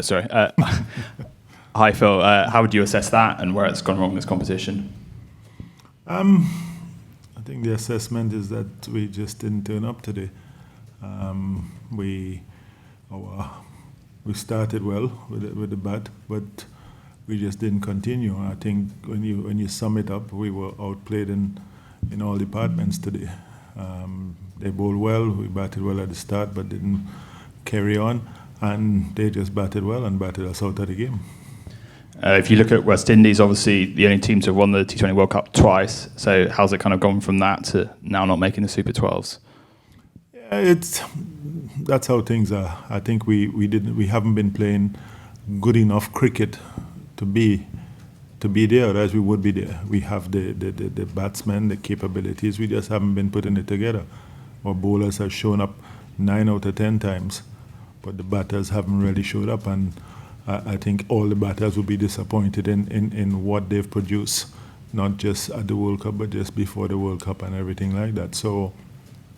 Sorry. Hi, Phil. How would you assess that and where it's gone wrong in this competition? I think the assessment is that we just didn't turn up today. We started well with the bat, but we just didn't continue. I think when you sum it up, we were outplayed in all departments today. They bowled well, we batted well at the start, but didn't carry on, and they just batted well and batted us out of the game. If you look at West Indies, obviously the only team to have won the T20 World Cup twice. So how's it kind of gone from that to now not making the Super 12s? Yeah, that's how things are. I think we haven't been playing good enough cricket to be there as we would be there. We have the batsmen, the capabilities. We just haven't been putting it together. Our bowlers have shown up 9 out of 10 times, but the batters haven't really showed up, and I think all the batters will be disappointed in what they've produced, not just at the World Cup, but just before the World Cup and everything like that. So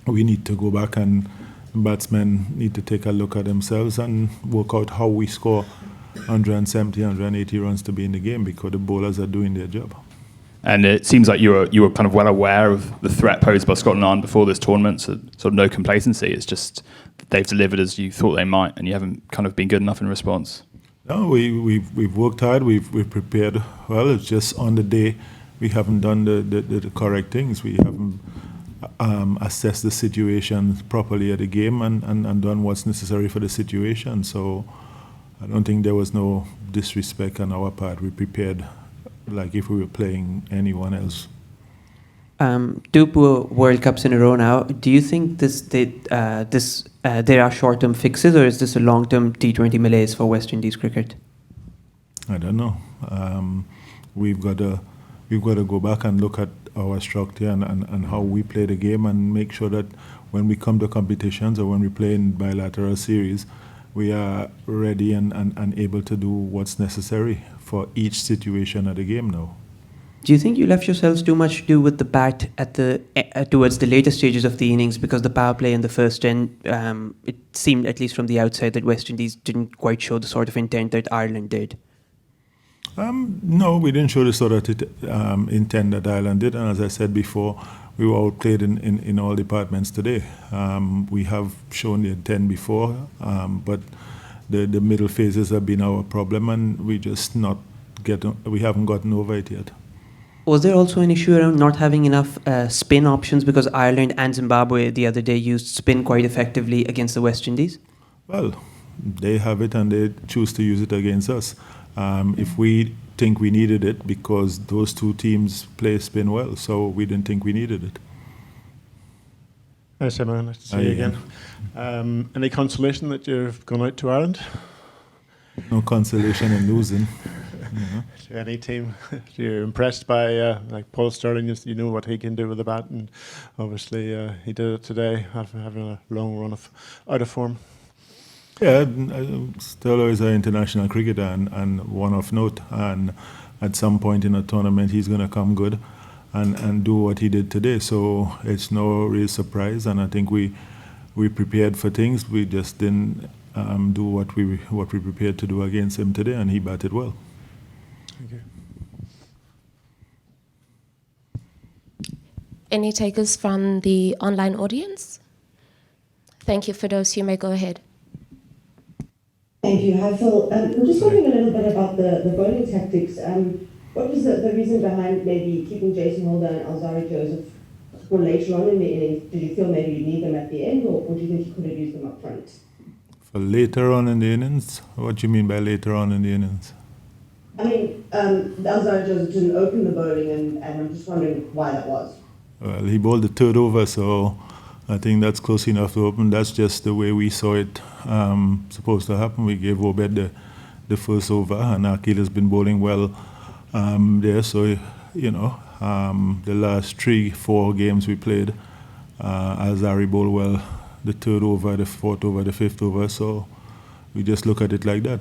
we need to go back, and batsmen need to take a look at themselves and work out how we score 170, 180 runs to be in the game, because the bowlers are doing their job. And it seems like you were kind of well aware of the threat posed by Scotland before this tournament, so sort of no complacency. It's just they've delivered as you thought they might, and you haven't kind of been good enough in response. No, we've worked hard. We've prepared well. It's just on the day we haven't done the correct things. We haven't assessed the situation properly at the game and done what's necessary for the situation. So I don't think there was no disrespect on our part. We prepared like if we were playing anyone else. 2 World Cups in a row now. Do you think there are short-term fixes, or is this a long-term T20 malaise for West Indies cricket? I don't know. We've got to go back and look at our structure and how we play the game, and make sure that when we come to competitions or when we play in bilateral series, we are ready and able to do what's necessary for each situation of the game now. Do you think you left yourselves too much to do with the bat at towards the later stages of the innings, because the power play in the first 10, it seemed, at least from the outside, that West Indies didn't quite show the sort of intent that Ireland did? No, we didn't show the sort of intent that Ireland did, and as I said before, we were outplayed in all departments today. We have shown the intent before, but the middle phases have been our problem, and we haven't gotten over it yet. Was there also an issue around not having enough spin options, because Ireland and Zimbabwe the other day used spin quite effectively against the West Indies? Well, they have it and they choose to use it against us. If we think we needed it, because those 2 teams play spin well, so we didn't think we needed it. Hi, Simon. Nice to see you again. Any consolation that you've gone out to Ireland? No consolation in losing. Is there any team you're impressed by, like Paul Stirling? You know what he can do with the bat, and obviously he did it today, having a long run out of form. Yeah, Sterlo is an international cricketer and one of note, and at some point in a tournament he's going to come good and do what he did today. So it's no real surprise, and I think we prepared for things. We just didn't do what we prepared to do against him today, and he batted well. Thank you. Any takers from the online audience? Thank you. For those, you may go ahead. Thank you. Hi, Phil. I'm just wondering a little bit about the bowling tactics. What was the reason behind maybe keeping Jason Holder and Alzari Joseph for later on in the innings? Did you feel maybe you need them at the end, or do you think you could have used them up front? For later on in the innings? What do you mean by later on in the innings? I mean, Alzari Joseph didn't open the bowling, and I'm just wondering why that was. Well, he bowled the 3rd over, so I think that's close enough to open. That's just the way we saw it supposed to happen. We gave Obed the first over, and Akil has been bowling well there. So, the last 3-4 games we played, Alzari bowled well the 3rd over, the 4th over, the 5th over. So we just look at it like that.